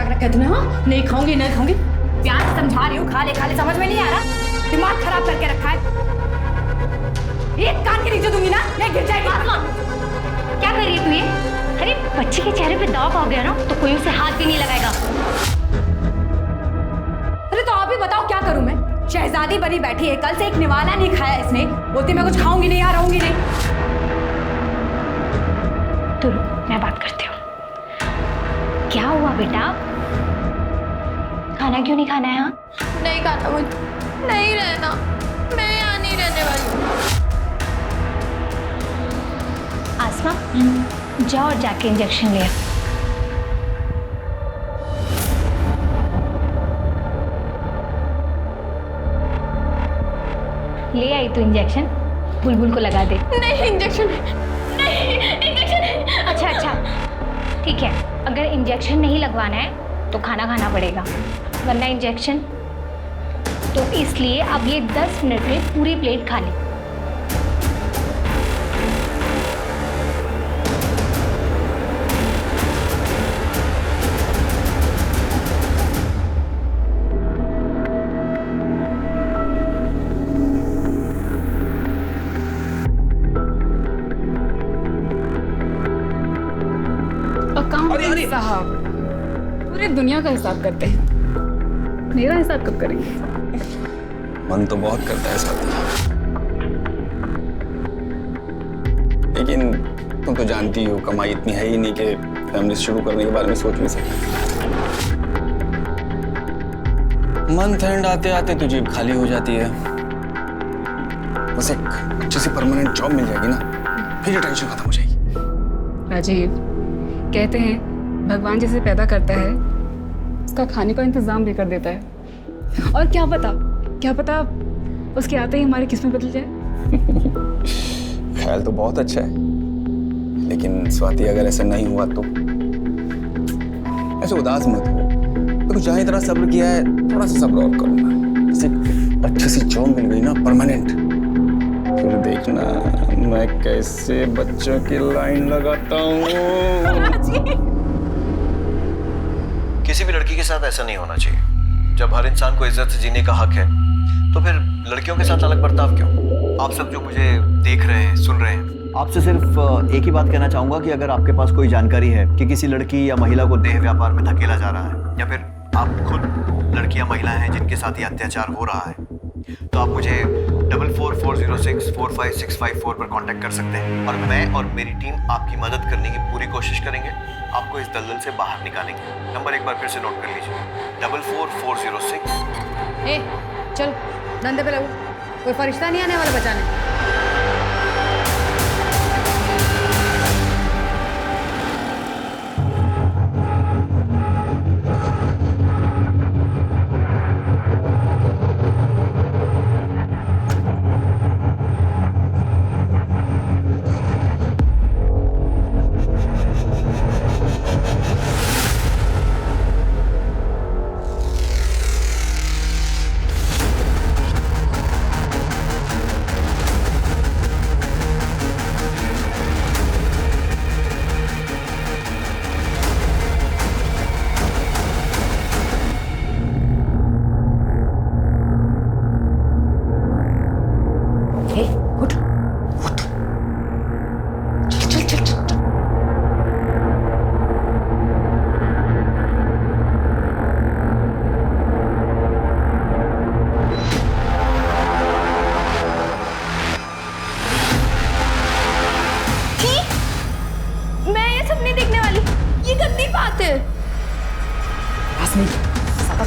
त्याग रखा है तूने? हाँ, नहीं खाऊंगी नहीं खाऊंगी। प्यार से समझा रही हूँ, खा ले समझ में नहीं आ रहा। दिमाग खराब करके रखा है। एक कान के नीचे दूंगी ना, ये गिर जाएगी। क्या कर रही है तू ये? अरे बच्चे के चेहरे पे दाग आ गया ना तो कोई उसे हाथ भी नहीं लगाएगा। अरे तो आप ही बताओ क्या करूं मैं? शहजादी बनी बैठी है, कल से एक निवाला नहीं खाया इसने, बोलती मैं कुछ खाऊंगी नहीं, रहूंगी नहीं। तो मैं बात करती हूँ। क्या हुआ बेटा? खाना क्यों नहीं खाना है? यहाँ नहीं खाना मुझे, नहीं रहना, मैं यहाँ नहीं रहने वाली हूँ। आसमा जाओ और जाके इंजेक्शन ले आ। ले आई तो इंजेक्शन बुलबुल को लगा दे। नहीं इंजेक्शन नहीं, इंजेक्शन। अच्छा ठीक है, अगर इंजेक्शन नहीं लगवाना है तो खाना खाना पड़ेगा, वरना इंजेक्शन तो इसलिए अब ये 10 मिनट में पूरी प्लेट खा ले। अकाउंटेंट साहब पूरी दुनिया का हिसाब करते हैं, मेरा हिसाब कब करेंगे? मन तो बहुत करता है साथी, लेकिन तुम तो जानती हो कमाई इतनी है ही नहीं कि फैमिली शुरू करने के बारे में सोच भी सकते। मंथ एंड आते आते तो जेब खाली हो जाती है। बस एक अच्छी सी परमानेंट जॉब मिल जाएगी ना, फिर ये टेंशन खत्म हो जाएगी। राजीव, कहते हैं भगवान जिसे पैदा करता है उसका खाने का इंतजाम भी कर देता है, और क्या पता उसके आते ही हमारी किस्मत बदल जाए। ख्याल तो बहुत अच्छा है, लेकिन स्वाति अगर ऐसा नहीं हुआ तो ऐसे उदास मत हो। तो जहाँ इतना सब्र किया है थोड़ा सा सब्र और करूंगा। जैसे अच्छी सी जॉब मिल गई ना परमानेंट, फिर देखना मैं कैसे बच्चों की लाइन लगाता हूँ। किसी भी लड़की के साथ ऐसा नहीं होना चाहिए। जब हर इंसान को इज्जत से जीने का हक है तो फिर लड़कियों के साथ अलग बर्ताव क्यों? आप सब जो मुझे देख रहे हैं, सुन रहे हैं, आपसे सिर्फ एक ही बात कहना चाहूंगा कि अगर आपके पास कोई जानकारी है कि किसी लड़की या महिला को देह व्यापार में धकेला जा रहा है, या फिर आप खुद लड़कियां महिलाएं हैं जिनके साथ ये अत्याचार हो रहा है, तो आप मुझे 4440645654 पर कांटेक्ट कर सकते हैं और मैं और मेरी टीम आपकी मदद करने की पूरी कोशिश करेंगे, आपको इस दलदल से बाहर निकालेंगे। नंबर एक बार फिर से नोट कर लीजिए, 444006। ए, चल धंधे पे लगो, कोई फरिश्ता नहीं आने वाला बचाने।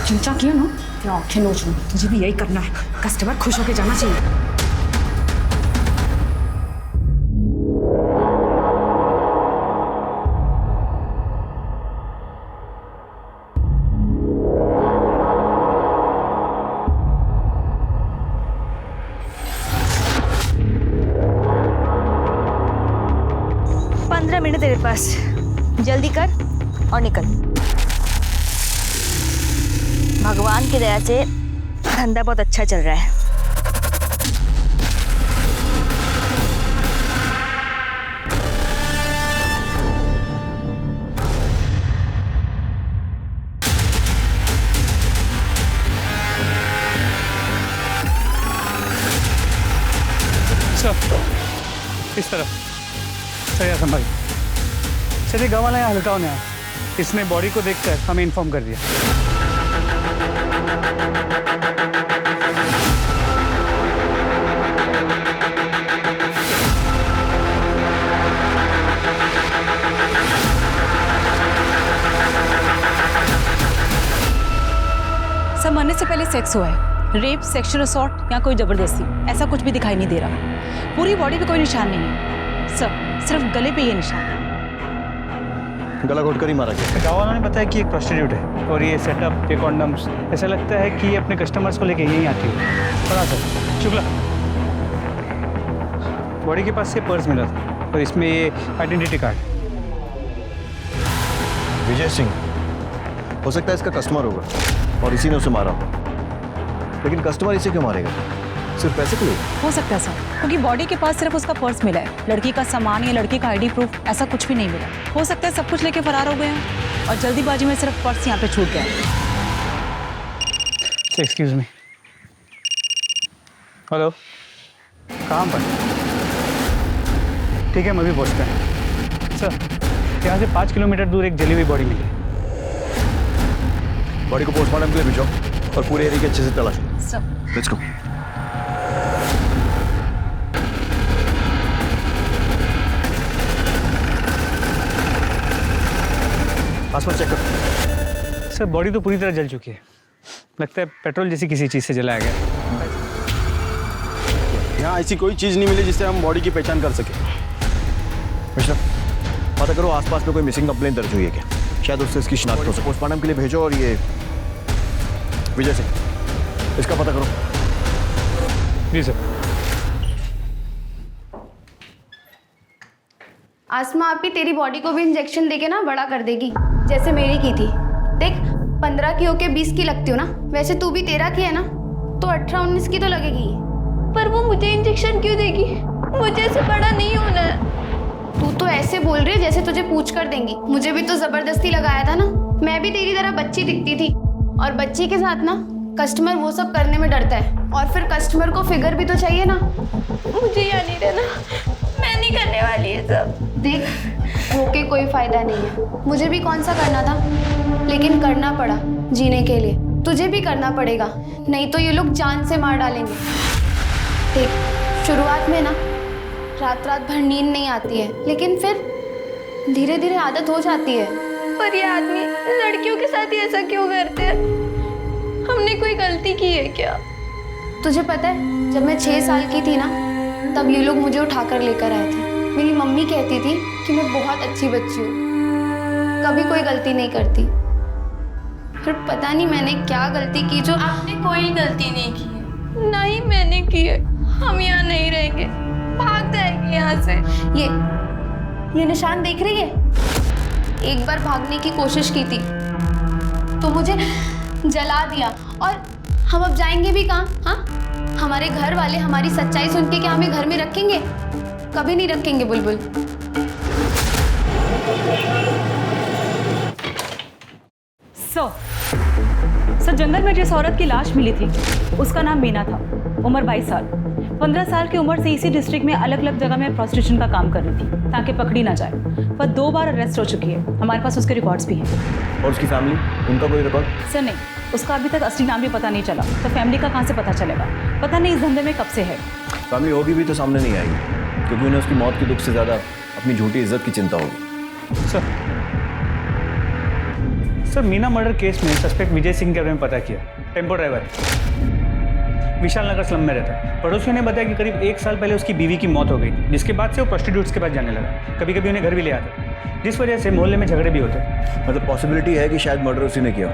चिंचा किया ना, क्या आंखें नोच लूं। तुझे भी यही करना है, कस्टमर खुश होके जाना चाहिए। मिनट तेरे पास, जल्दी कर और निकल। भगवान की दया से धंधा बहुत अच्छा चल रहा है। इस तरफ। सर यहाँ संभाल। सर ये गाँव वाला यहाँ हल्का होने आया, इसने बॉडी को देखकर हमें इन्फॉर्म कर दिया। सब मरने से पहले सेक्स हुआ है। रेप, सेक्सुअल असॉल्ट या कोई जबरदस्ती, ऐसा कुछ भी दिखाई नहीं दे रहा। पूरी बॉडी पे कोई निशान नहीं है सर, सिर्फ गले पे ये निशान है। गला घोट कर ही मारा गया। गाँव वालों ने बताया कि एक प्रोस्टिट्यूट है और ये सेटअप, ये कॉन्डम्स, ऐसा लगता है कि ये अपने कस्टमर्स को लेके यहीं आती है। पता सर। शुक्ला, बॉडी के पास से पर्स मिला था और इसमें ये आइडेंटिटी कार्ड। विजय सिंह हो सकता है इसका कस्टमर होगा और इसी ने उसे मारा होगा। लेकिन कस्टमर इसे क्यों मारेगा? सिर्फ पैसे के लिए? हो सकता है सर, क्योंकि बॉडी के पास सिर्फ उसका पर्स मिला है। लड़की का सामान या लड़की का आईडी प्रूफ ऐसा कुछ भी नहीं मिला। हो सकता है सब कुछ लेके फरार हो गए हैं और जल्दीबाजी में सिर्फ पर्स यहाँ पे छूट गया। Excuse me. हेलो, कहाँ पर? ठीक है, मैं भी पहुँचता हूँ। सर, यहाँ से 5 किलोमीटर दूर एक जली हुई बॉडी मिली। बॉडी को पोस्टमार्टम के लिए भेजो और पूरे एरिया के अच्छे से तलाश लो। Let's go. आसपास चेक करो। सर, बॉडी तो पूरी तरह जल चुकी है। लगता है पेट्रोल जैसी किसी चीज़ से जलाया गया। यहाँ ऐसी कोई चीज़ नहीं मिली जिससे हम बॉडी की पहचान कर सके। मिश्रा, पता करो आसपास में कोई मिसिंग कंप्लेंट दर्ज हुई है क्या? शायद उससे इसकी शिनाख्त हो सके। पोस्टमार्टम के लिए भेजो। और ये विजय सिंह, इसका पता करो। जी सर। आसमा आपी तेरी बॉडी को भी इंजेक्शन देके ना बड़ा कर देगी, जैसे मेरी की थी। देख, 15 की होके 20 की लगती हो ना, वैसे तू भी 13 की है ना, तो 18-19 की तो लगेगी। पर वो मुझे इंजेक्शन क्यों देगी? मुझे ऐसे बड़ा नहीं होना है। तू तो ऐसे बोल रही है जैसे तुझे पूछ कर देंगी। मुझे भी तो जबरदस्ती लगाया था ना। मैं भी तेरी तरह बच्ची दिखती थी, और बच्ची के साथ ना कस्टमर वो सब करने में डरता है, और फिर कस्टमर को फिगर भी तो चाहिए ना। मुझे यहाँ नहीं रहना, मैं नहीं करने वाली है सब। देख, होके कोई फायदा नहीं है। मुझे भी कौन सा करना था, लेकिन करना पड़ा जीने के लिए। तुझे भी करना पड़ेगा, नहीं तो ये लोग जान से मार डालेंगे। देख, शुरुआत में ना रात रात भर नींद नहीं आती है, लेकिन फिर धीरे धीरे आदत हो जाती है। पर ये आदमी लड़कियों के साथ ही ऐसा क्यों करते हैं? हमने कोई गलती की है क्या? तुझे पता है, जब मैं 6 साल की थी ना, तब ये लोग मुझे उठाकर लेकर आए थे। मेरी मम्मी कहती थी कि मैं बहुत अच्छी बच्ची हूँ, कभी कोई गलती नहीं करती। फिर पता नहीं मैंने क्या गलती की जो। आपने कोई गलती नहीं की है। नहीं मैंने की है। हम यहाँ नहीं रहेंगे, भाग जाएंगे यहाँ से। ये निशान देख रही है? एक बार भागने की कोशिश की थी तो मुझे जला दिया, और हम अब जाएंगे भी कहाँ? हाँ, हमारे घर वाले हमारी सच्चाई सुन के क्या हमें घर में रखेंगे? कभी नहीं रखेंगे बुलबुल। सर, जंगल में जिस औरत की लाश मिली थी उसका नाम मीना था, उम्र 22 साल। 15 साल की उम्र से इसी डिस्ट्रिक्ट में अलग अलग जगह में प्रोस्टिट्यूशन का काम कर रही थी ताकि पकड़ी ना जाए, पर 2 बार अरेस्ट हो चुकी है। हमारे पास उसके रिकॉर्ड्स भी हैं। और उसकी फैमिली, उनका कोई रिकॉर्ड? सर नहीं, उसका अभी तक असली नाम भी पता नहीं चला, तो फैमिली का कहाँ से पता चलेगा? पता नहीं इस धंधे में कब से है। फैमिली होगी भी तो सामने नहीं आएगी, क्योंकि उन्हें उसकी मौत के दुख से ज़्यादा अपनी झूठी इज्जत की चिंता होगी। सर, मीना मर्डर केस में सस्पेक्ट विजय सिंह के बारे में पता किया। Tempo driver, Vishal Nagar slum में रहता है। पड़ोसियों ने बताया कि करीब 1 साल पहले उसकी बीवी की मौत हो गई, जिसके बाद से वो प्रोस्टिट्यूट्स के पास जाने लगा। कभी कभी उन्हें घर भी ले आता, जिस वजह से मोहल्ले में झगड़े भी होते। मतलब पॉसिबिलिटी है कि शायद मर्डर उसी ने किया।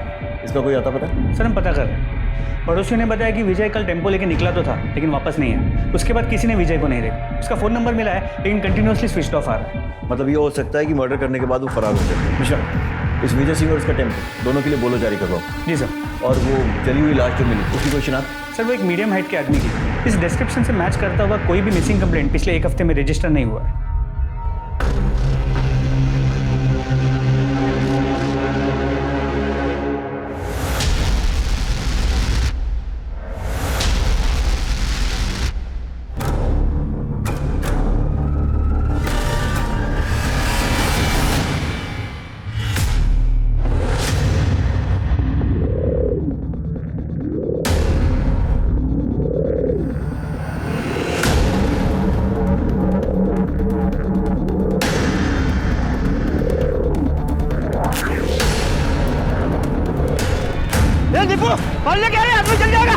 इसका कोई आता पता? सर, हम पता कर रहे हैं। पड़ोसियों ने बताया कि विजय कल टेम्पो लेके निकला तो था, लेकिन वापस नहीं है। उसके बाद किसी ने विजय को नहीं देखा। उसका फ़ोन नंबर मिला है, लेकिन कंटिन्यूसली स्विच ऑफ आ रहा है। मतलब ये हो सकता है कि मर्डर करने के बाद वो फरार हो जाए। मिश्रा, इस विजय सिंह और इसका टेम्पो दोनों के लिए बोलो जारी करवाओ। जी सर। और वो जली हुई लाश जो मिली, उसकी कोई शिनाख्त? सर, वो एक मीडियम हाइट के आदमी की। इस डिस्क्रिप्शन से मैच करता हुआ कोई भी मिसिंग कंप्लेंट पिछले 1 हफ्ते में रजिस्टर नहीं हुआ है। दीपू कॉल लेके आ रहे आदमी चल जाएगा।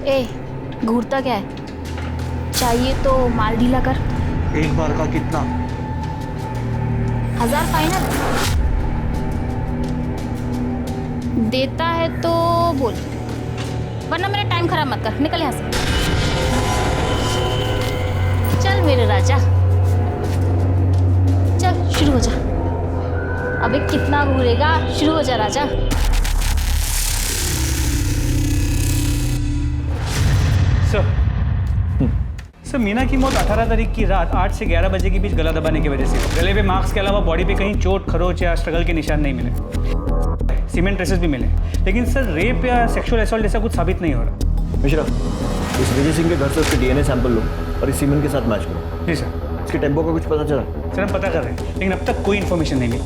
ए, घूरता क्या है? चाहिए तो माल ढीला कर। एक बार का कितना? 1000 फाइनल। देता है तो बोल, वरना मेरा टाइम खराब मत कर। निकल यहाँ से। चल मेरे राजा, चल शुरू हो जा। अबे कितना घूरेगा, शुरू हो जा राजा। सर मीना की मौत 18 तारीख की रात 8 से 11 बजे के बीच गला दबाने की वजह से। गले पे मार्क्स के अलावा बॉडी पे कहीं चोट, खरोच या स्ट्रगल के निशान नहीं मिले। सीमेंट ट्रेसेस भी मिले, लेकिन सर रेप या सेक्सुअल असॉल्ट जैसा कुछ साबित नहीं हो रहा। मिश्रा, इस विजय सिंह के घर से उसके डीएनए सैंपल लो और इस सीमेंट के साथ मैच करो। जी सर। इसके टेम्पो का कुछ पता चला? सर हम पता कर रहे हैं, लेकिन अब तक कोई इन्फॉर्मेशन नहीं मिली।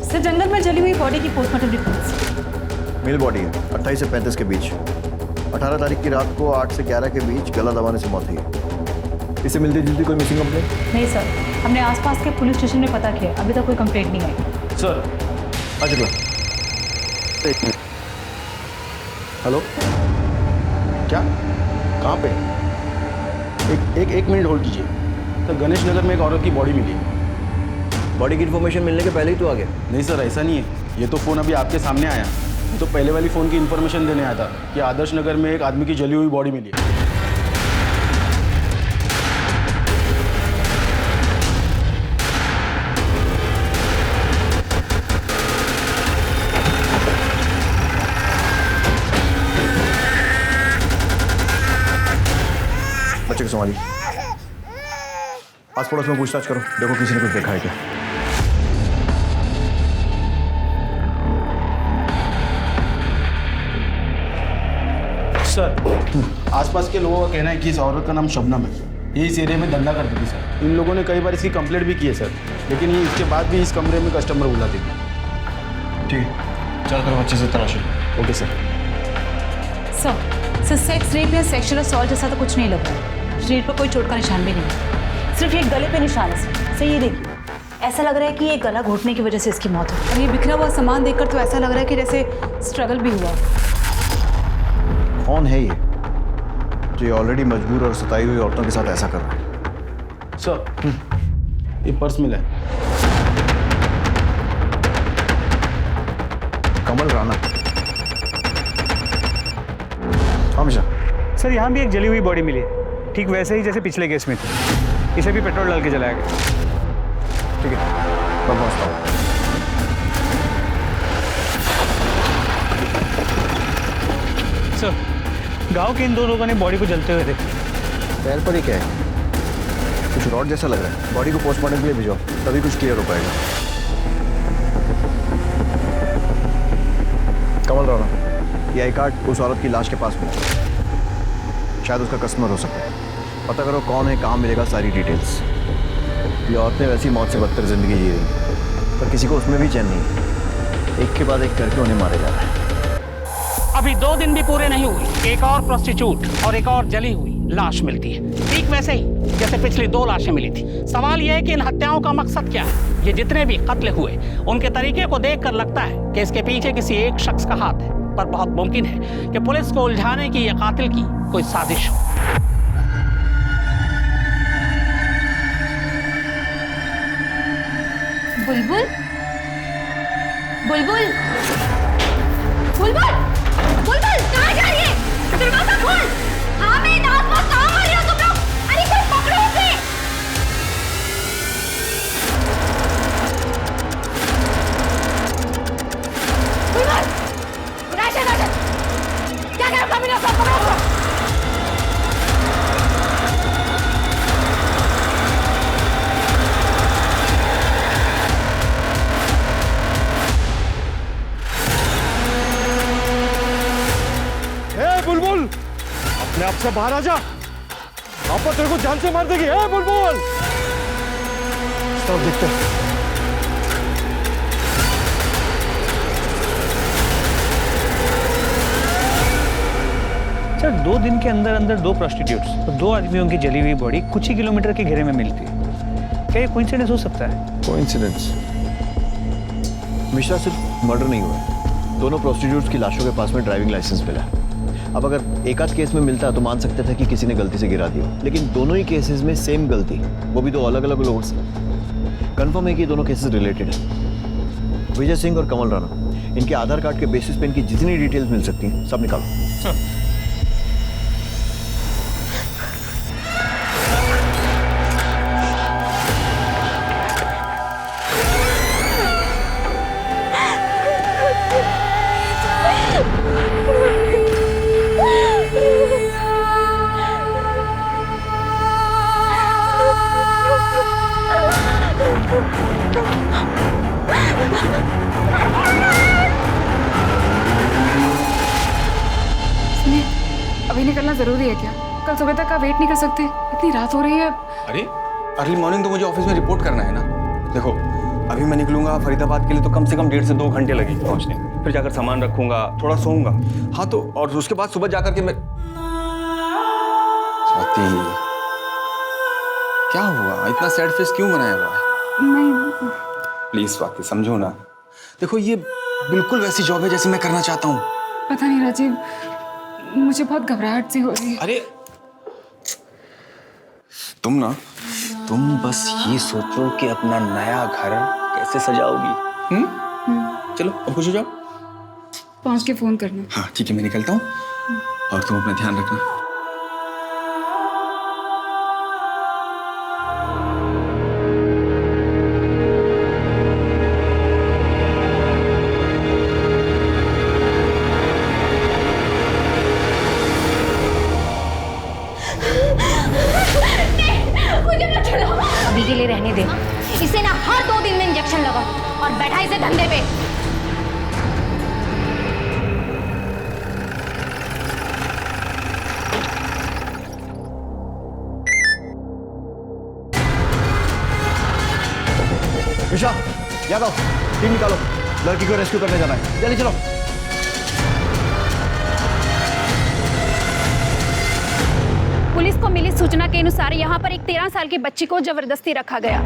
सर जंगल में जली हुई बॉडी की पोस्टमार्टम रिपोर्ट। मेल बॉडी है, 28 से 35 के बीच। 18 तारीख की रात को 8 से 11 के बीच गला दबाने से मौत हुई है। इससे मिलती जुलती कोई मिसिंग कंप्लेंट? नहीं सर, हमने आसपास के पुलिस स्टेशन में पता किया, अभी तक कोई कंप्लेंट नहीं आई। सर अच्छा, एक मिनट। हेलो, क्या? कहाँ पे? एक मिनट होल्ड कीजिए। तो गणेश नगर में एक औरत की बॉडी मिली। बॉडी की इन्फॉर्मेशन मिलने के पहले ही तो आ गया। नहीं सर, ऐसा नहीं है। ये तो फ़ोन अभी आपके सामने आया। तो पहले वाली फ़ोन की इन्फॉर्मेशन देने आया था कि आदर्श नगर में एक आदमी की जली हुई बॉडी मिली है। बच्चे को संभालिए। आस पड़ोस में पूछताछ करो, देखो किसी ने कुछ देखा है क्या। सर, आसपास के लोगों का कहना है कि इस औरत का नाम शबनम है। ये इस एरिया में धंधा करती थी सर। इन लोगों ने कई बार इसकी कंप्लेंट भी की है सर, लेकिन ये इसके बाद भी इस कमरे में कस्टमर बुलाती थी। ठीक है, चल करो अच्छे से तलाशी। Okay sir. Sir sex rape या सेक्सुअल असॉल्ट जैसा तो कुछ नहीं लग रहा। शरीर पर कोई चोट का निशान भी नहीं, सिर्फ एक गले पे निशान है सर। ये देखिए, ऐसा लग रहा है कि ये गला घोटने की वजह से इसकी मौत हुई। और ये बिखरा हुआ सामान देखकर तो ऐसा लग रहा है कि जैसे स्ट्रगल भी हुआ। कौन है ये जो ये ऑलरेडी मजबूर और सताई हुई औरतों के साथ ऐसा कर रहा है? सर, ये पर्स मिला है। कमल राणा। हमेशा सर यहाँ भी एक जली हुई बॉडी मिली है, ठीक वैसे ही जैसे पिछले केस में थी। इसे भी पेट्रोल डाल के जलाया गया। ठीक है, मैं पहुँचता हूँ। सर गांव के इन दो लोगों ने बॉडी को जलते हुए देखा। पैर पर ही क्या है? कुछ रॉड जैसा लग रहा है। बॉडी को पोस्टमार्टम के लिए भिजवाओ, तभी कुछ क्लियर हो पाएगा। कमल राणा, ये आई कार्ड उस औरत की लाश के पास मिला, शायद उसका कस्टमर हो सकता है। पता करो कौन है, कहाँ मिलेगा, सारी डिटेल्स। ये औरतें वैसी मौत से बदतर जिंदगी जी रही हैं, पर किसी को उसमें भी चैन नहीं है। एक के बाद एक करके उन्हें मारे जा रहा है। अभी 2 दिन भी पूरे नहीं हुए, एक और प्रोस्टिट्यूट और एक और जली हुई लाश मिलती है, ठीक वैसे ही जैसे पिछली 2 लाशें मिली थी। सवाल यह है कि इन हत्याओं का मकसद क्या है? ये जितने भी कत्ल हुए, उनके तरीके को देखकर लगता है कि इसके पीछे किसी एक शख्स का हाथ है, पर बहुत मुमकिन है कि पुलिस को उलझाने की या कातिल की कोई साजिश हो। बुलबुल, बुलबुल, बुलबुल, बुलबुल, कहाँ जा रही है? दरवाजा खोल। हाँ, मैं आसपास कहाँ आ रही हो तुम लोग? अरे कोई पकड़ो उसे। बुलबुल, राशन, क्या कर रहा है? सब पकड़ो उसको। बुलबुल, अपने आप से बाहर आ जा। आपा तेरे को जान से मार देगी। है बुलबुल, सब देखते हैं। 2 दिन के अंदर अंदर 2 प्रोस्टिट्यूट्स और 2 आदमियों की जली हुई बॉडी कुछ ही किलोमीटर के घेरे में मिलती है। क्या ये कोइंसिडेंस हो सकता है? कोइंसिडेंस? मिश्रा, सिर्फ मर्डर नहीं हुआ, दोनों प्रोस्टिट्यूट्स की लाशों के पास में ड्राइविंग लाइसेंस मिला। अब अगर एक आध केस में मिलता तो मान सकते थे कि किसी ने गलती से गिरा दिया, लेकिन दोनों ही केसेस में सेम गलती, वो भी 2 अलग अलग लोगों से। कंफर्म है कि दोनों केसेस रिलेटेड है। विजय सिंह और कमल राणा, इनके आधार कार्ड के बेसिस पे इनकी जितनी डिटेल्स मिल सकती हैं सब निकालो। अभी निकलना जरूरी है क्या? कल सुबह तक का वेट नहीं कर सकते? इतनी रात हो रही है। अरे अर्ली मॉर्निंग तो मुझे ऑफिस में रिपोर्ट करना है ना। देखो अभी मैं निकलूंगा फरीदाबाद के लिए तो कम से कम 1.5 से 2 घंटे लगेंगे पहुंचने, फिर जाकर सामान रखूंगा, थोड़ा सोऊंगा। हाँ तो और उसके बाद सुबह जाकर के मैं स्वाति, क्या हुआ? इतना सैड फेस क्यों बनाया हुआ है? नहीं प्लीज स्वाति समझो ना। देखो ये बिल्कुल वैसी जॉब है जैसे मैं करना चाहता हूँ। पता नहीं राजीव, मुझे बहुत घबराहट सी हो रही है। अरे तुम बस ये सोचो कि अपना नया घर कैसे सजाओगी। चलो अब खुश हो जाओ। पहुंच के फोन करना। हाँ ठीक है, मैं निकलता हूँ और तुम अपना ध्यान रखना। अभी के लिए रहने दे इसे ना, हर 2 दिन में इंजेक्शन लगा और बैठा इसे धंधे पे। मिश्रा, यादव, टीम निकालो, लड़की को रेस्क्यू करने जाना है, जल्दी चलो। पुलिस को मिली सूचना के अनुसार यहाँ पर एक 13 साल की बच्ची को जबरदस्ती रखा गया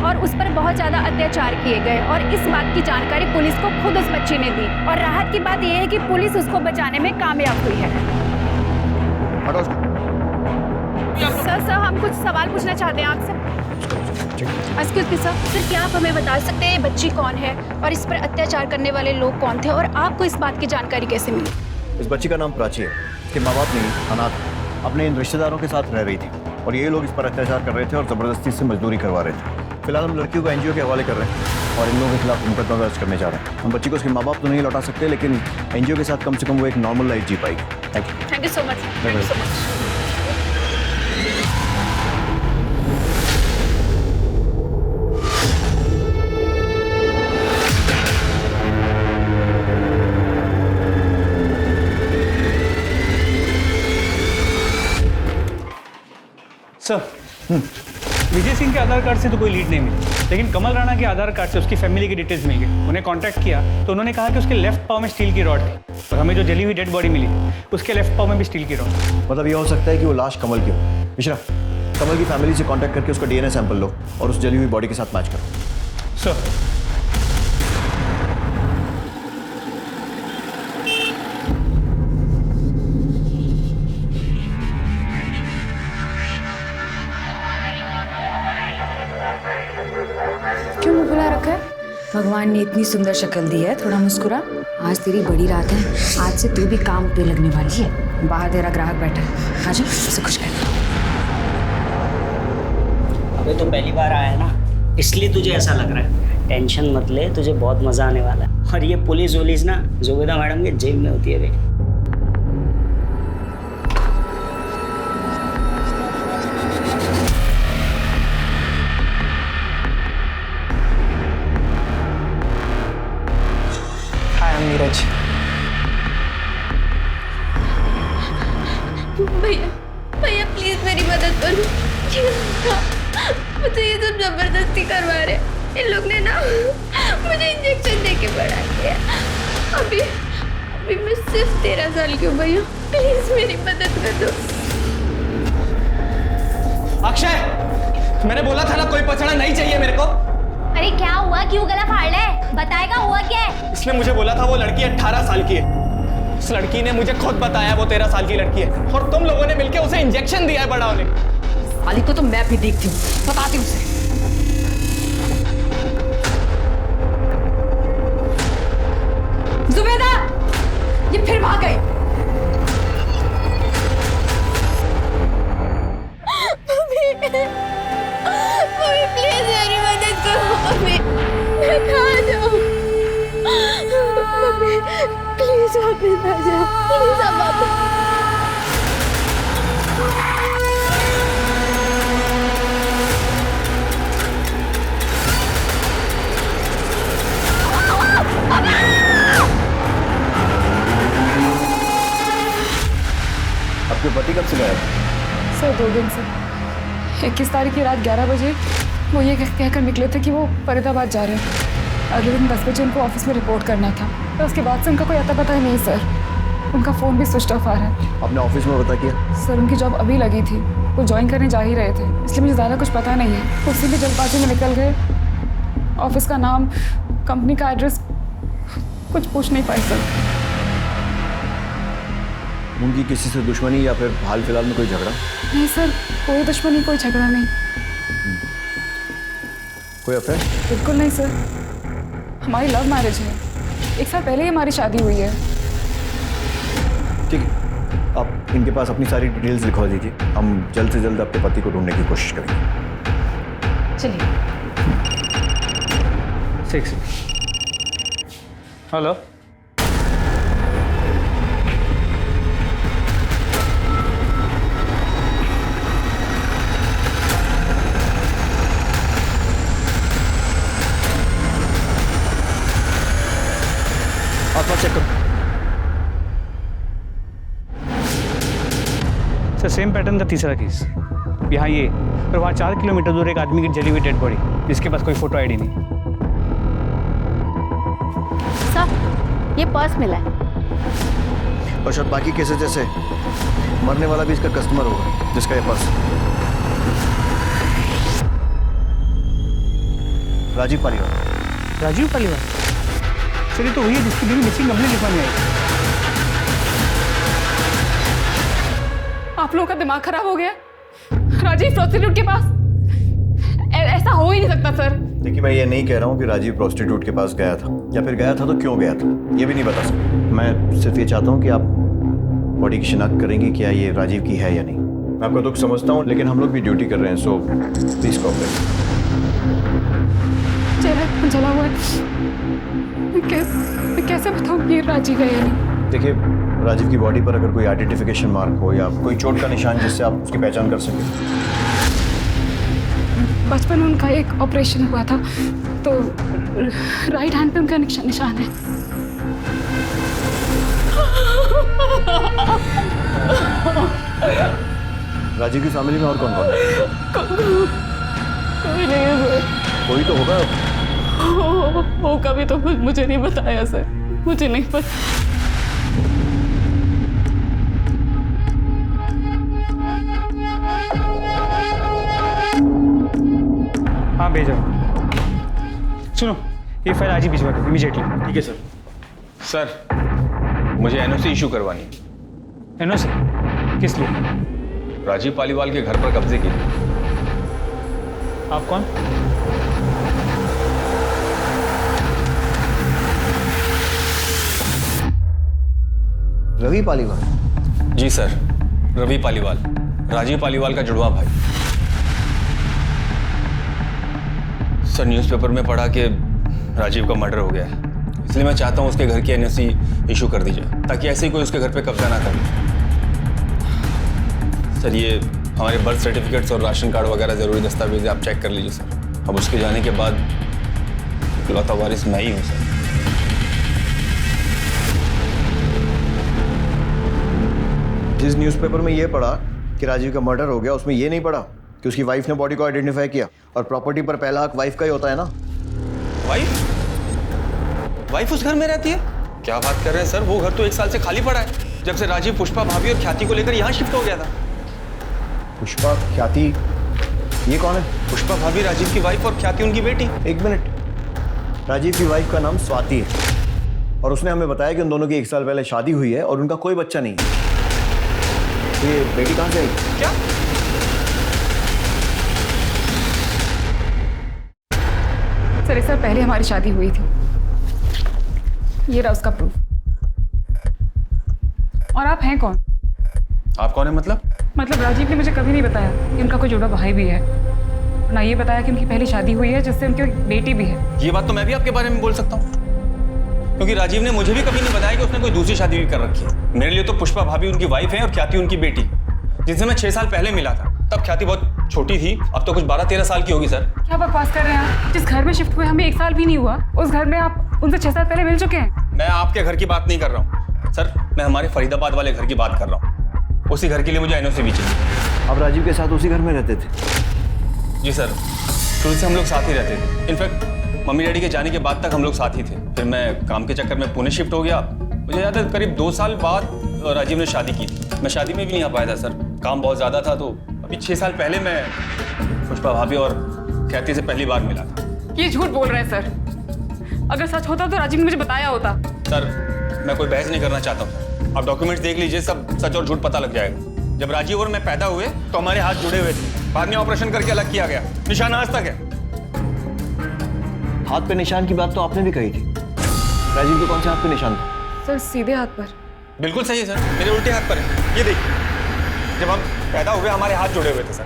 और उस पर बहुत ज्यादा अत्याचार किए गए और इस बात की जानकारी पुलिस को खुद उस बच्ची ने दी और राहत की बात यह है कि पुलिस उसको बचाने में कामयाब हुई है। सर हम कुछ सवाल पूछना चाहते हैं आपसे। एक्सक्यूज मी सर, क्या आप हमें बता सकते हैं ये बच्ची कौन है और इस पर अत्याचार करने वाले लोग कौन थे और आपको इस बात की जानकारी कैसे मिली? इस बच्ची का नाम प्राची है, इसके माँ बाप नहीं, अनाथ, अपने इन रिश्तेदारों के साथ रह रही थी और ये लोग इस पर अत्याचार कर रहे थे और ज़बरदस्ती से मजदूरी करवा रहे थे। फिलहाल हम लड़कियों को एनजीओ के हवाले कर रहे हैं और इन लोगों के खिलाफ मुकदमा दर्ज करने जा रहे हैं। हम बच्ची को उसके माँ बाप तो नहीं लौटा सकते, लेकिन एनजीओ के साथ कम से कम वो एक नॉर्मल लाइफ जी पाएगी। Thank you so much. Thank you so much. Sir, Vijay Singh के आधार कार्ड से तो कोई लीड नहीं मिली, लेकिन कमल राणा के आधार कार्ड से उसकी फैमिली की डिटेल्स मिल गई। उन्हें कांटेक्ट किया तो उन्होंने कहा कि उसके लेफ्ट पाँव में स्टील की रॉड थी और हमें जो जली हुई डेड बॉडी मिली उसके लेफ्ट पाँव में भी स्टील की रॉड। मतलब ये हो सकता है कि वो लाश कमल की हो। मिश्रा, कमल की फैमिली से कांटेक्ट करके उसका डीएनए सैंपल लो और उस जली हुई बॉडी के साथ मैच करो। सर, क्यों मुंह फुला रखा है? भगवान ने इतनी सुंदर शक्ल दी है, थोड़ा मुस्कुरा। आज तेरी बड़ी रात है, आज से तू भी काम पे लगने वाली है। बाहर तेरा ग्राहक बैठा है, आजा उसे खुश कर। अबे तो पहली बार आया है ना, इसलिए तुझे ऐसा लग रहा है। टेंशन मत ले, तुझे बहुत मजा आने वाला है। और ये पुलिस वुलिस ना जोबेदा मैडम के जेब में होती है बेटी। नीरज, भैया भैया प्लीज मेरी मदद करो। मुझे ये सब जबरदस्ती करवा रहे। इन लोग ने ना मुझे इंजेक्शन दे के बढ़ा दिया। अभी मैं सिर्फ 13 साल की हूँ भैया, प्लीज मेरी मदद कर दो। अक्षय, मैंने बोला था ना कोई पछड़ा नहीं चाहिए मेरे को। अरे क्या हुआ, क्यों गला फाड़ ले, बताएगा हुआ क्या है? इसने मुझे बोला था वो लड़की 18 साल की है। उस लड़की ने मुझे खुद बताया वो 13 साल की लड़की है, और तुम लोगों ने मिलकर उसे इंजेक्शन दिया है बड़ा होने। साली को तो मैं भी देखती हूँ, बताती हूँ उसे। जुबेदा, ये फिर भाग गई। मम्मी प्लीज मेरी मदद करो मम्मी, मैं कहाँ जाऊँ? मम्मी प्लीज वापस आ जाओ, प्लीज आप वापस। आपके पति कब से गायब? सर 2 दिन से। 21 तारीख की रात 11 बजे वो ये कहकर निकले थे कि वो फरीदाबाद जा रहे हैं। अगले दिन 10 बजे उनको ऑफिस में रिपोर्ट करना था। तो उसके बाद से उनका कोई अता पता ही नहीं सर। उनका फ़ोन भी स्विच ऑफ आ रहा है। आपने ऑफिस में पता किया? सर उनकी जॉब अभी लगी थी, वो ज्वाइन करने जा ही रहे थे, इसलिए मुझे ज़्यादा कुछ पता नहीं है। उसी में जल्दबाजी में निकल गए। ऑफिस का नाम, कंपनी का एड्रेस कुछ पूछ नहीं पाए सर। उनकी किसी से दुश्मनी या फिर हाल फिलहाल में कोई झगड़ा? नहीं सर, कोई दुश्मनी, कोई झगड़ा नहीं। कोई अफेयर? बिल्कुल नहीं सर, हमारी लव मैरिज है। 1 साल पहले ही हमारी शादी हुई है। ठीक है, आप इनके पास अपनी सारी डिटेल्स लिखवा दीजिए। हम जल्द से जल्द आपके पति को ढूंढने की कोशिश करेंगे। चलिए। 6 हेलो, आप चेक करो। सर सेम पैटर्न का तीसरा केस। यहाँ ये, और वहाँ 4 किलोमीटर दूर एक आदमी की जली हुई डेड बॉडी, जिसके पास कोई फोटो आईडी नहीं। सर ये पर्स मिला है। और शायद बाकी केसेस जैसे मरने वाला भी इसका कस्टमर होगा जिसका ये पर्स। राजीव पालीवाल। राजीव पालीवाल? सर ये तो वही है जिसकी बीवी मिसिंग कंप्लेंट लिखवाने आई। आप लोगों का दिमाग खराब हो गया? राजीव प्रोस्टिट्यूट के पास? ऐसा हो ही नहीं सकता सर। देखिए मैं ये नहीं कह रहा हूँ कि राजीव प्रोस्टिट्यूट के पास गया था, या फिर गया था तो क्यों गया था, ये भी नहीं बता सकता। मैं सिर्फ ये चाहता हूँ कि आप बॉडी की शिनाख्त करेंगे क्या ये राजीव की है या नहीं। मैं आपका दुख समझता हूँ, लेकिन हम लोग भी ड्यूटी कर रहे हैं, सो प्लीज कोऑपरेट। चेहरा जला हुआ है, मैं कैसे बताऊँ ये राजीव है या नहीं? देखिए राजीव की बॉडी पर अगर कोई आइडेंटिफिकेशन मार्क हो या कोई चोट का निशान जिससे आप उसकी पहचान कर सकें। बचपन में उनका एक ऑपरेशन हुआ था, तो राइट हैंड पे उनका निशान है। राजीव की फैमिली में और कौन कौन है? कोई नहीं है सर। कोई तो होगा। होगा भी तो मुझे नहीं बताया सर, मुझे नहीं पता। हाँ भेजो। सुनो ये फाइल आज ही भिजवा दो इमीडिएटली। ठीक है सर। सर मुझे एनओसी इशू करवानी है। एनओसी? किस लिए? राजीव पालीवाल के घर पर कब्जे की। आप कौन? रवि पालीवाल? जी सर, रवि पालीवाल, राजीव पालीवाल का जुड़वा भाई। सर न्यूज़पेपर में पढ़ा कि राजीव का मर्डर हो गया है, इसलिए मैं चाहता हूँ उसके घर की एनओसी इशू कर दी जाए, ताकि ऐसे ही कोई उसके घर पे कब्जा ना करे। सर ये हमारे बर्थ सर्टिफिकेट्स और राशन कार्ड वगैरह ज़रूरी दस्तावेज आप चेक कर लीजिए सर। अब उसके जाने के बाद इकलौता वारिस मैं ही हूँ सर। जिस न्यूज़पेपर में ये पढ़ा कि राजीव का मर्डर हो गया, उसमें ये नहीं पढ़ा कि उसकी वाइफ ने बॉडी को आइडेंटिफाई किया, और प्रॉपर्टी पर पहला हक वाइफ का ही होता है ना। वाइफ? वाइफ उस घर में रहती है? क्या बात कर रहे हैं सर, वो घर तो 1 साल से खाली पड़ा है। जब से राजीव पुष्पा भाभी और ख्याति को लेकर यहाँ शिफ्ट हो गया था। पुष्पा, ख्याति, ये कौन है? पुष्पा भाभी राजीव की वाइफ और ख्याति उनकी बेटी। एक मिनट, राजीव की वाइफ का नाम स्वाति है और उसने हमें बताया कि उन दोनों की 1 साल पहले शादी हुई है और उनका कोई बच्चा नहीं है। तो ये बेटी कहाँ से आई? क्या? सर 1 साल पहले हमारी शादी हुई थी। ये रहा उसका प्रूफ। और आप हैं कौन? आप कौन है मतलब? मतलब राजीव ने मुझे कभी नहीं बताया कि उनका कोई जुड़ा भाई भी है, ना ये बताया कि उनकी पहली शादी हुई है जिससे उनकी बेटी भी है। ये बात तो मैं भी आपके बारे में बोल सकता हूँ, क्योंकि राजीव ने मुझे भी कभी नहीं बताया कि उसने कोई दूसरी शादी भी कर रखी है। मेरे लिए तो पुष्पा भाभी उनकी वाइफ है और ख्याति उनकी बेटी, जिनसे मैं 6 साल पहले मिला था। तब ख्याति बहुत छोटी थी, अब तो कुछ 12-13 साल की होगी। सर क्या बकवास कर रहे हैं आप? जिस घर में शिफ्ट हुए हमें 1 साल भी नहीं हुआ, उस घर में आप उनसे 6 साल पहले मिल चुके हैं। मैं आपके घर की बात नहीं कर रहा हूँ सर, मैं हमारे फरीदाबाद वाले घर की बात कर रहा हूँ। उसी घर के लिए मुझे एनओसी भी चाहिए। आप राजीव के साथ उसी घर में रहते थे? जी सर, शुरू से हम लोग साथ ही रहते थे। इनफैक्ट मम्मी डैडी के जाने के बाद तक हम लोग साथ ही थे। फिर मैं काम के चक्कर में पुणे शिफ्ट हो गया। मुझे याद है करीब 2 साल बाद राजीव ने शादी की थी। मैं शादी में भी नहीं आ पाया था सर, काम बहुत ज़्यादा था। तो अभी 6 साल पहले मैं पुष्पा भाभी और ख्याति से पहली बार मिला था। ये झूठ बोल रहे हैं सर। अगर सच होता तो राजीव ने मुझे बताया होता। सर मैं कोई बहस नहीं करना चाहता हूँ, आप डॉक्यूमेंट्स देख लीजिए, सब सच और झूठ पता लग जाएगा। जब राजीव और मैं पैदा हुए तो हमारे हाथ जुड़े हुए थे, बाद में ऑपरेशन करके अलग किया गया। निशान आज तक है। हाथ पे निशान की बात तो आपने भी कही थी। राजीव के कौन से हाथ पे निशान था? सर सीधे हाथ पर। बिल्कुल सही है सर, मेरे उल्टे हाथ पर है। ये देखिए, जब हम पैदा हुए हमारे हाथ जुड़े हुए थे सर।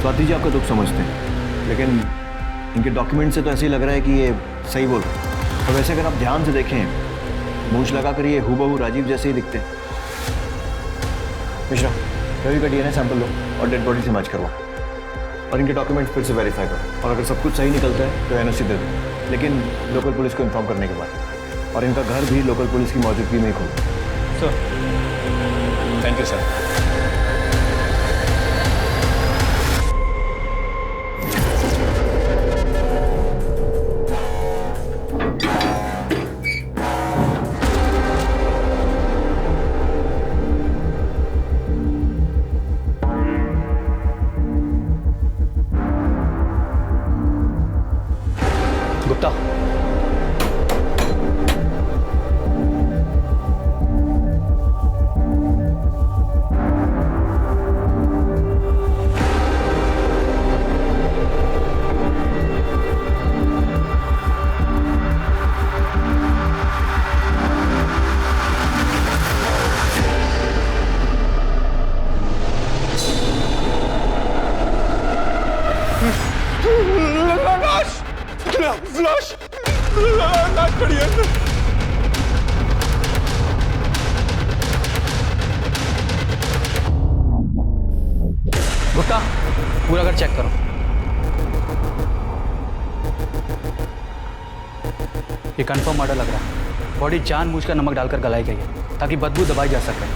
स्वाति जी आपका दुख समझते हैं, लेकिन इनके डॉक्यूमेंट से तो ऐसे ही लग रहा है कि ये सही बोल रहे हैं। और वैसे अगर आप ध्यान से देखें, मूंछ लगाकर ये हूबहू राजीव जैसे ही दिखते हैं। मिश्रा, रवि का DNA सैंपल लो और डेड बॉडी से मैच करवाओ और इनके डॉक्यूमेंट्स फिर से वेरीफाई करो। और अगर सब कुछ सही निकलता है तो एनओसी दे दो, लेकिन लोकल पुलिस को इन्फॉर्म करने के बाद। और इनका घर भी लोकल पुलिस की मौजूदगी में ही खोलो। Sir thank you sir. Gupta, Gupta पूरा घर चेक करो। ये कंफर्म मर्डर लग रहा है। बॉडी जानबूझकर नमक डालकर गलाई गई है ताकि बदबू दबाई जा सके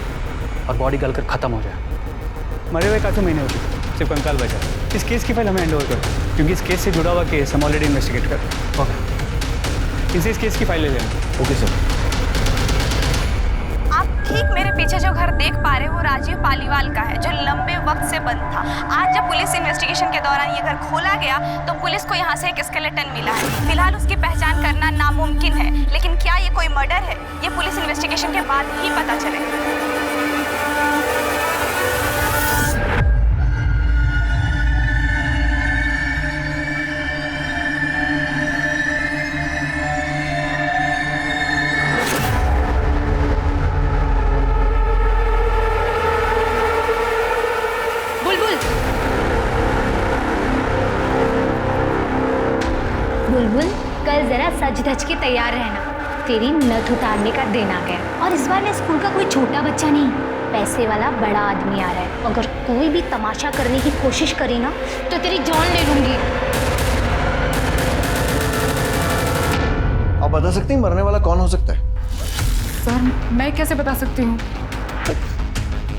और बॉडी गलकर खत्म हो जाए। मरे हुए काफ़ी महीने हो चुके, सिर्फ कंकाल बचा। इस केस की फाइल हमें हैंड ओवर करो, क्योंकि इस केस से जुड़ा हुआ केस हम ऑलरेडी इन्वेस्टिगेट कर। ओके, इनसे इस केस की फाइल ले लेना। Okay sir. आप ठीक मेरे पीछे जो घर देख पा रहे हो वो राजीव पालीवाल का है, जो लंबे वक्त से बंद था। आज जब पुलिस इन्वेस्टिगेशन के दौरान ये घर खोला गया तो पुलिस को यहाँ से एक स्केलेटन मिला है। फिलहाल उसकी पहचान करना नामुमकिन है, लेकिन क्या ये कोई मर्डर है ये पुलिस इन्वेस्टिगेशन के बाद ही पता चलेगा। बुलबुल, कल जरा सज धज के तैयार रहना, तेरी नथ उतारने का दिन आ गया। और इस बार ना स्कूल का कोई छोटा बच्चा नहीं, पैसे वाला बड़ा आदमी आ रहा है। अगर कोई भी तमाशा करने की कोशिश करी ना तो तेरी जान ले लूंगी। आप बता सकती हैं मरने वाला कौन हो सकता है? सर मैं कैसे बता सकती हूँ?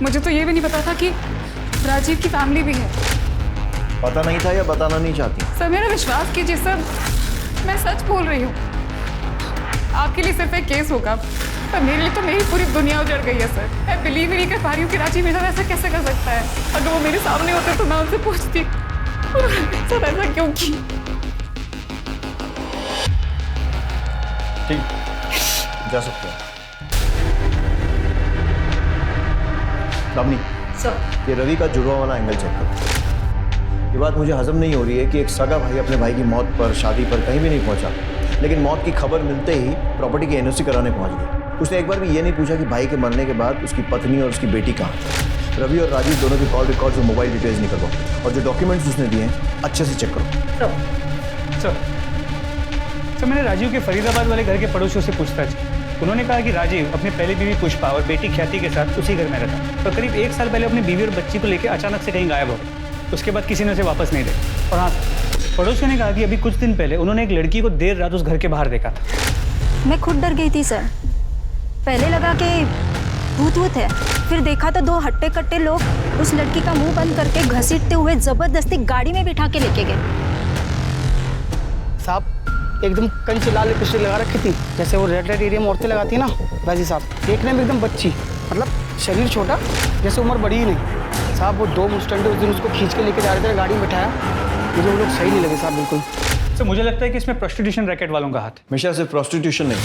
मुझे तो ये भी नहीं पता था कि राजीव की फैमिली भी है। पता नहीं था या बताना नहीं चाहती? सर मेरा विश्वास कीजिए सर, मैं सच बोल रही हूँ। आपके लिए सिर्फ एक केस होगा, पर मेरे लिए तो मेरी पूरी दुनिया उजड़ गई है सर। मैं बिलीव ही नहीं कर पा रही हूँ कि राजीव मेरे साथ ऐसा कैसे कर सकता है। अगर वो मेरे सामने होते तो मैं उनसे पूछती सर ऐसा क्यों की। ठीक, जा सकते हैं। दामिनी, ये रवि का जुड़वा वाला एंगल चेक करो। ये बात मुझे हजम नहीं हो रही है कि एक सगा भाई अपने भाई की मौत पर, शादी पर कहीं भी नहीं पहुंचा, लेकिन मौत की खबर मिलते ही प्रॉपर्टी की एनओसी कराने पहुंच गया। उसने एक बार भी ये नहीं पूछा कि भाई के मरने के बाद उसकी पत्नी और उसकी बेटी कहाँ है। रवि और राजीव दोनों की कॉल रिकॉर्ड्स और मोबाइल डिटेल्स निकलवाओ, और जो डॉक्यूमेंट्स उसने दिए हैं अच्छे से चेक करो। सर मैंने राजीव के फरीदाबाद वाले घर के पड़ोसियों से पूछताछ की। उन्होंने कहा कि राजीव अपनी पहली बीवी पुष्पा और बेटी ख्याति के साथ उसी घर में रहता, और करीब 1 साल पहले अपनी बीवी और बच्ची को लेकर अचानक से कहीं गायब हो गया। उसके बाद किसी ने उसे वापस नहीं देखा। और हाँ, पड़ोसियों ने कहा कि अभी कुछ दिन पहले उन्होंने एक लड़की को देर रात उस घर के बाहर देखा था। मैं खुद डर गई थी सर। पहले लगा कि भूत है, फिर देखा तो 2 हट्टे कट्टे लोग उस लड़की का मुंह बंद करके घसीटते हुए जबरदस्ती गाड़ी में बिठा के लेके गए। साहब एकदम कंची लाल लिपस्टिक लगा रखी थी, जैसे वो रेड लाइट एरिया में औरतें लगाती है ना, वैसे साहब। देखने में एकदम बच्ची, मतलब शरीर छोटा, जैसे उम्र बड़ी ही नहीं। साहब वो 2 मुस्टंडे उस दिन उसको खींच के लेके जा रहे थे, गाड़ी में बिठाया। मुझे वो लोग सही नहीं लगे साहब बिल्कुल। सर मुझे लगता है कि इसमें प्रोस्टिट्यूशन रैकेट वालों का हाथ है। हमेशा सिर्फ प्रोस्टिट्यूशन नहीं,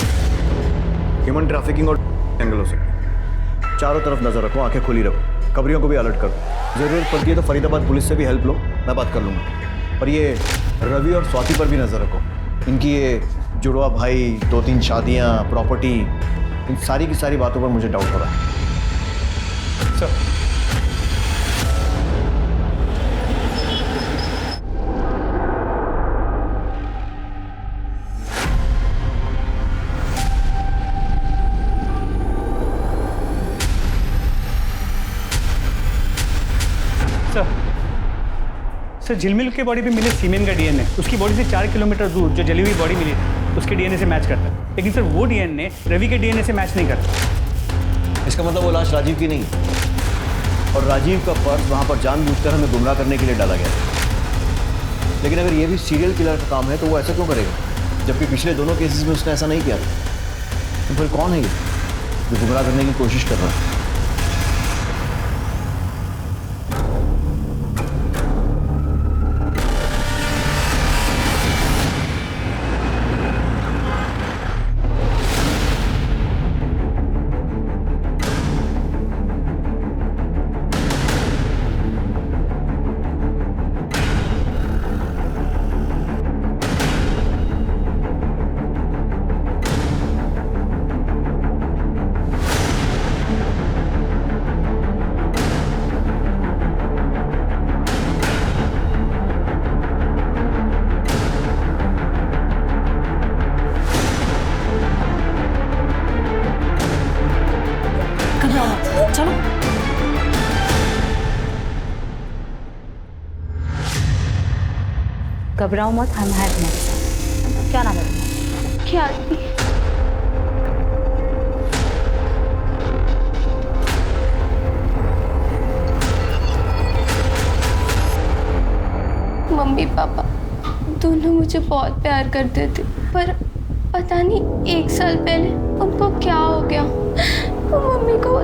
ह्यूमन ट्रैफिकिंग और एंगल हो सकता है। चारों तरफ नजर रखो, आंखें खुली रखो, खबरियों को भी अलर्ट करो। जरूरत पड़ती है तो फरीदाबाद पुलिस से भी हेल्प लो, मैं बात कर लूँगा। और ये रवि और स्वाति पर भी नजर रखो। इनकी ये जुड़वा भाई, 2-3 शादियाँ, प्रॉपर्टी, इन सारी की सारी बातों पर मुझे डाउट हो रहा है। सर झिलमिल के बॉडी पे मिले सीमेन का डीएनए उसकी बॉडी से 4 किलोमीटर दूर जो जली हुई बॉडी मिली थी उसके डीएनए से मैच करता है, लेकिन सर वो डीएनए रवि के डीएनए से मैच नहीं करता। इसका मतलब वो लाश राजीव की नहीं, और राजीव का पर्स वहाँ पर जानबूझकर हमें गुमराह करने के लिए डाला गया था। लेकिन अगर ये भी सीरियल किलर का काम है तो वो ऐसा क्यों करेगा, जबकि पिछले दोनों केसेस में उसने ऐसा नहीं किया था। तो फिर कौन है ये जो गुमराह करने की कोशिश कर रहा है? घबराओ मत, हम हैं तुम्हारे साथ। क्या नाम है तुम्हारा? ख्याति। मम्मी पापा दोनों मुझे बहुत प्यार करते थे, पर पता नहीं 1 साल पहले उनको क्या हो गया। वो मम्मी को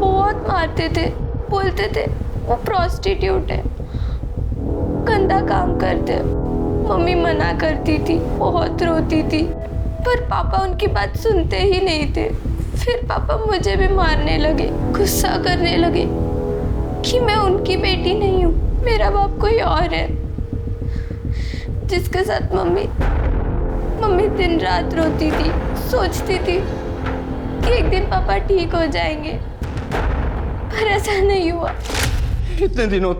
बहुत मारते थे, बोलते थे वो प्रोस्टिट्यूट है, गंदा काम करते। मम्मी मना करती थी, बहुत रोती थी, पर पापा उनकी बात सुनते ही नहीं थे। फिर पापा मुझे भी मारने लगे, गुस्सा करने लगे कि मैं उनकी बेटी नहीं हूँ, मेरा बाप कोई और है, जिसके साथ मम्मी दिन रात रोती थी। सोचती थी कि एक दिन पापा ठीक हो जाएंगे, पर ऐसा नहीं हुआ। इतने दिनों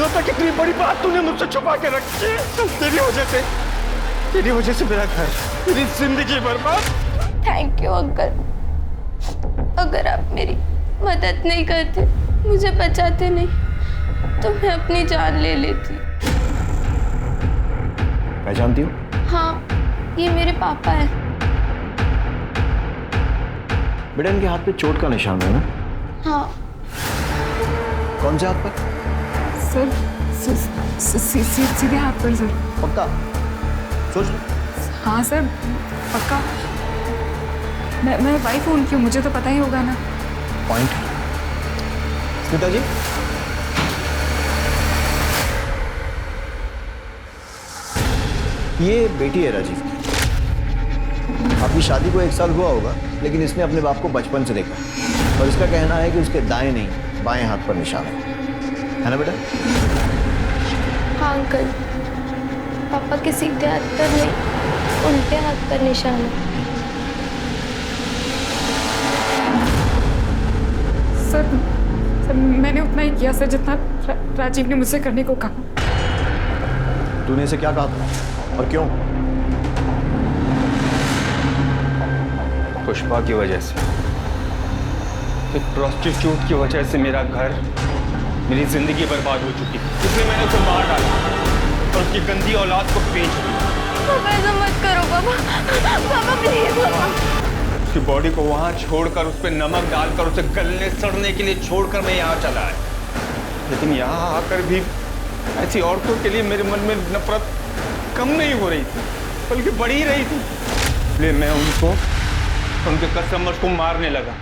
तक इतनी बड़ी बात तूने मुझसे छुपा के रखी है। तेरी वजह से मेरा घर, मेरी जिंदगी बर्बाद। Thank you uncle. अगर आप मेरी मदद नहीं करते, मुझे बचाते नहीं, तो मैं अपनी जान ले लेती। पहचानती हो? हाँ, ये मेरे पापा हैं। बेटा इनके हाथ पे चोट का निशान है ना? हाँ। कौन से हाथ पर? सर सीधे हाथ पर सर। पक्का? सोच लो। हाँ सर, पक्का। मैं वाई फ़ोन क्यों, मुझे तो पता ही होगा ना। पॉइंट। स्मिता जी, ये बेटी है राजीव की। आपकी शादी को 1 साल हुआ होगा, लेकिन इसने अपने बाप को बचपन से देखा और इसका कहना है कि उसके दाएं नहीं बाएं हाथ पर निशान है ना बेटा? हाँ अंकल, पापा के सीधे हाथ पर नहीं, उल्टे हाथ पर निशान है। सर मैंने उतना ही किया सर जितना राजीव ने मुझसे करने को कहा। तूने इसे क्या कहा था और क्यों? पुष्पा की वजह से, एक प्रोस्टिट्यूट की वजह से मेरा घर, मेरी जिंदगी बर्बाद हो चुकी थी। इसलिए मैंने उसे मार डाला और उसकी गंदी औलाद को बेच दिया। पापा ऐसा मत करो पापा, पापा प्लीज पापा। उसकी बॉडी को वहां छोड़कर, उस पर नमक डालकर, उसे गलने सड़ने के लिए छोड़कर मैं यहाँ चला आया। लेकिन यहाँ आकर भी ऐसी औरतों के लिए मेरे मन में नफरत कम नहीं हो रही थी, बल्कि बढ़ ही रही थी। इसलिए मैं उनको, उनके कस्टमर्स को मारने लगा।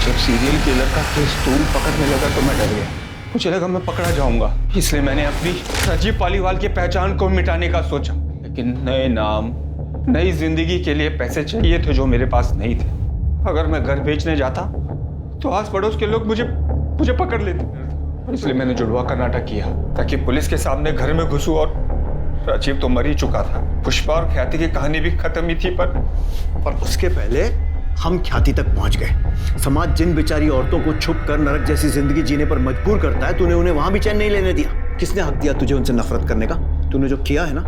जब सीरियल किलर का केस तूल पकड़ने लगा तो मैं डर गया। मुझे लगा मैं पकड़ा जाऊंगा, इसलिए मैंने अपनी राजीव पालीवाल की पहचान को मिटाने का सोचा। लेकिन नए नाम, नई जिंदगी के लिए पैसे चाहिए थे जो मेरे पास नहीं थे। अगर मैं घर बेचने जाता तो आस पड़ोस के लोग मुझे पकड़ लेते। इसलिए मैंने जुड़वा का नाटक किया ताकि पुलिस के सामने घर में घुसूं। और राजीव तो मर ही चुका था, पुष्पा और ख्याति की कहानी भी खत्म ही थी। पर उसके पहले हम ख्याति तक पहुंच गए। समाज जिन बेचारी औरतों को छुप कर नरक जैसी जिंदगी जीने पर मजबूर करता है, तूने उन्हें वहां भी चैन नहीं लेने दिया। किसने हक दिया तुझे उनसे नफरत करने का? तूने जो किया है ना,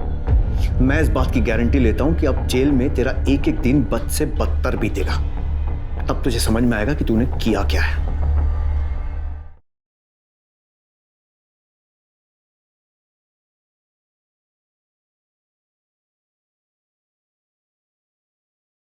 मैं इस बात की गारंटी लेता हूं कि अब जेल में तेरा एक एक दिन बद से बदतर बीतेगा। तब तुझे समझ में आएगा कि तूने किया क्या है।